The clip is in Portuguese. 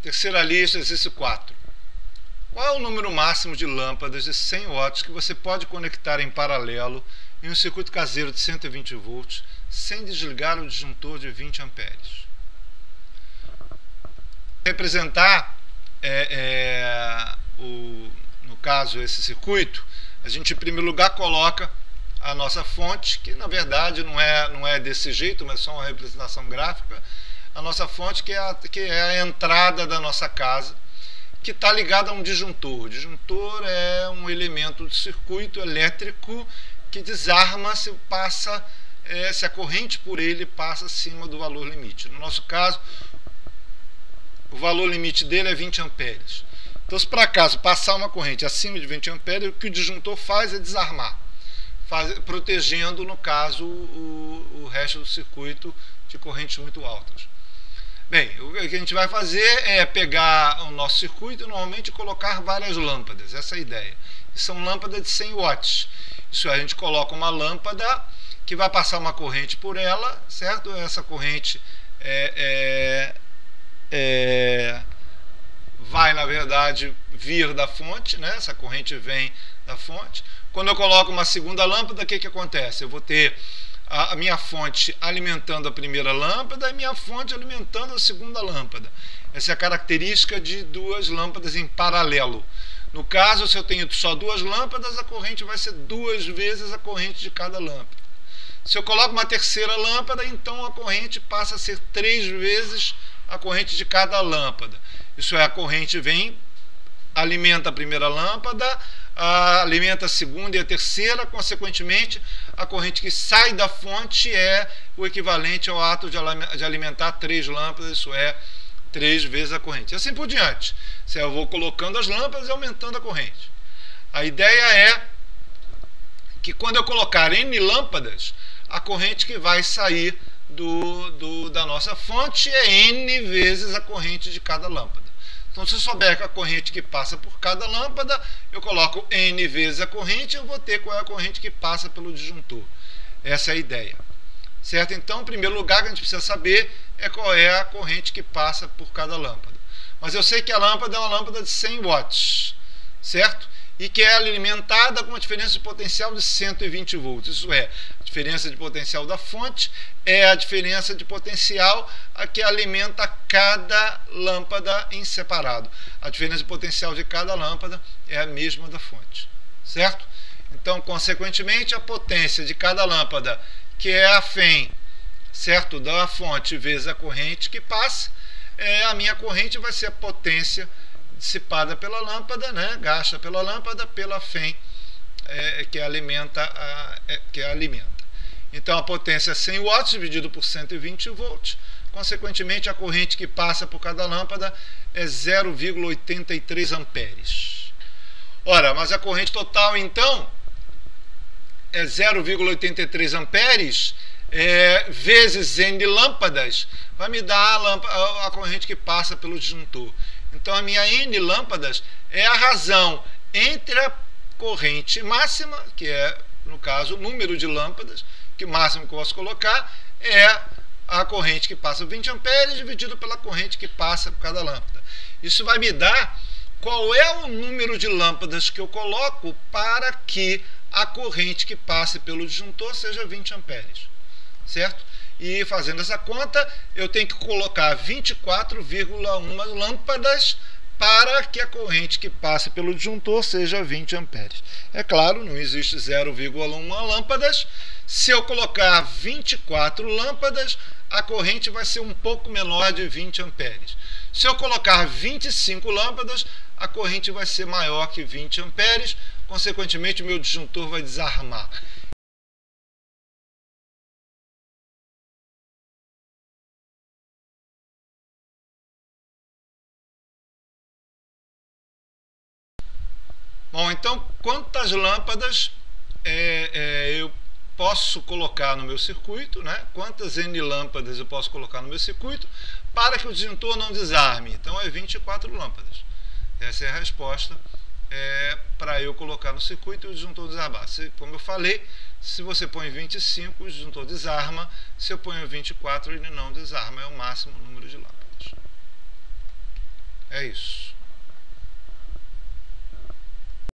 Terceira lista, exercício 4. Qual é o número máximo de lâmpadas de 100 watts que você pode conectar em paralelo em um circuito caseiro de 120 volts sem desligar o disjuntor de 20 amperes? Representar no caso esse circuito, a gente em primeiro lugar coloca a nossa fonte, que na verdade não é desse jeito, mas só uma representação gráfica. A nossa fonte que é a entrada da nossa casa, que está ligada a um disjuntor. O disjuntor é um elemento de circuito elétrico que desarma se a corrente por ele passa acima do valor limite. No nosso caso, o valor limite dele é 20 amperes. Então, se por acaso passar uma corrente acima de 20 amperes, o que o disjuntor faz é desarmar, protegendo, no caso, o resto do circuito de correntes muito altas. Bem, o que a gente vai fazer é pegar o nosso circuito e normalmente colocar várias lâmpadas, essa é a ideia. E são lâmpadas de 100 watts. Isso é, a gente coloca uma lâmpada que vai passar uma corrente por ela, certo? Essa corrente vai, na verdade, vir da fonte, né? Essa corrente vem da fonte. Quando eu coloco uma segunda lâmpada, o que acontece? Eu vou ter a minha fonte alimentando a primeira lâmpada e minha fonte alimentando a segunda lâmpada. Essa é a característica de duas lâmpadas em paralelo. No caso, se eu tenho só duas lâmpadas, a corrente vai ser 2 vezes a corrente de cada lâmpada. Se eu coloco uma terceira lâmpada, então a corrente passa a ser 3 vezes a corrente de cada lâmpada. Isso é, a corrente vem, alimenta a primeira lâmpada, alimenta a segunda e a terceira, consequentemente, a corrente que sai da fonte é o equivalente ao ato de alimentar 3 lâmpadas, isso é, 3 vezes a corrente. E assim por diante. Eu vou colocando as lâmpadas e aumentando a corrente. A ideia é que quando eu colocar N lâmpadas, a corrente que vai sair da nossa fonte é N vezes a corrente de cada lâmpada. Então, se eu souber que a corrente que passa por cada lâmpada, eu coloco N vezes a corrente, eu vou ter qual é a corrente que passa pelo disjuntor. Essa é a ideia. Certo? Então, em primeiro lugar, que a gente precisa saber é qual é a corrente que passa por cada lâmpada. Mas eu sei que a lâmpada é uma lâmpada de 100 watts, certo? E que é alimentada com uma diferença de potencial de 120 volts. Isso é, a diferença de potencial da fonte é a diferença de potencial a que alimenta cada lâmpada em separado. A diferença de potencial de cada lâmpada é a mesma da fonte, certo? Então, consequentemente, a potência de cada lâmpada, que é a FEM, certo, da fonte vezes a corrente que passa, a minha corrente vai ser a potência dissipada pela lâmpada, né, gasta pela lâmpada, pela FEM que alimenta. Então, a potência é 100 watts dividido por 120 volts. Consequentemente, a corrente que passa por cada lâmpada é 0,83 amperes. Ora, mas a corrente total, então, é 0,83 amperes vezes N lâmpadas, vai me dar a corrente que passa pelo disjuntor. Então, a minha N lâmpadas é a razão entre a corrente máxima, que é, no caso, o número de lâmpadas, que o máximo que eu posso colocar é a corrente que passa 20 amperes dividido pela corrente que passa por cada lâmpada. Isso vai me dar qual é o número de lâmpadas que eu coloco para que a corrente que passe pelo disjuntor seja 20 amperes, certo? E fazendo essa conta, eu tenho que colocar 24,1 lâmpadas para que a corrente que passe pelo disjuntor seja 20 amperes. É claro, não existe 0,1 lâmpadas. Se eu colocar 24 lâmpadas, a corrente vai ser um pouco menor de 20 amperes. Se eu colocar 25 lâmpadas, a corrente vai ser maior que 20 amperes. Consequentemente, o meu disjuntor vai desarmar. Bom, então, quantas lâmpadas eu posso colocar no meu circuito, né? Quantas N lâmpadas eu posso colocar no meu circuito para que o disjuntor não desarme? Então, é 24 lâmpadas. Essa é a resposta para eu colocar no circuito e o disjuntor desarmar. Como eu falei, se você põe 25, o disjuntor desarma. Se eu ponho 24, ele não desarma. É o máximo número de lâmpadas. É isso.